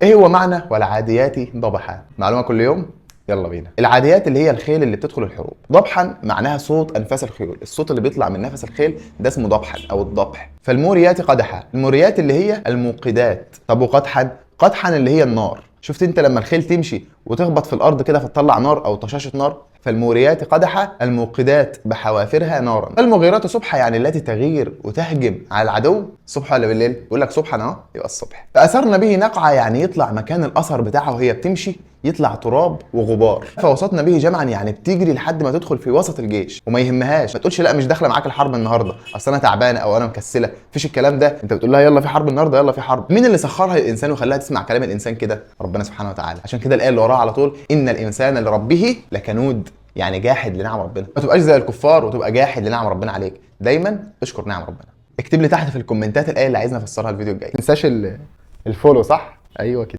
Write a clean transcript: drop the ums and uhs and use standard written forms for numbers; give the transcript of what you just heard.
ايه هو معنى والعاديات ضبحا؟ معلومه كل يوم. يلا بينا. العاديات اللي هي الخيل اللي بتدخل الحروب. ضبحا معناها صوت انفاس الخيول، الصوت اللي بيطلع من نفس الخيل ده اسمه ضبحا او الضبح. فالموريات قدحا، الموريات اللي هي الموقدات. طب وقدحا؟ قدحا اللي هي النار. شفت انت لما الخيل تمشي وتخبط في الارض كده فتطلع نار او طشاشه نار؟ فالموريات قدحا الموقدات بحوافرها نارا. فالمغيرات صبحا يعني التي تغير وتهجم على العدو. الصبح ولا بالليل؟ يقول لك صبحا اهو، يبقى الصبح. فاثرنا به نقعه يعني يطلع مكان الاثر بتاعه وهي بتمشي يطلع تراب وغبار. فوسطنا به جمعا يعني بتجري لحد ما تدخل في وسط الجيش وما يهمهاش، ما تقولش لا مش داخله معاك الحرب النهارده اصل انا تعبانه او انا مكسله، مفيش الكلام ده. انت بتقول لها يلا في حرب النهارده، يلا في حرب. مين اللي سخرها للانسان وخلاها تسمع كلام الانسان كده؟ ربنا سبحانه وتعالى. عشان كده الايه اللي وراها على طول ان الانسان لربه لكنود، يعني جاحد لنعم ربنا. ما تبقاش زي الكفار وتبقى جاحد لنعم ربنا عليك، دايما اشكر نعم ربنا. اكتب لي تحت في الكومنتات الايه اللي عايزني افسرها الفيديو الجاي. ما تنساش الفولو، صح؟ ايوه كده.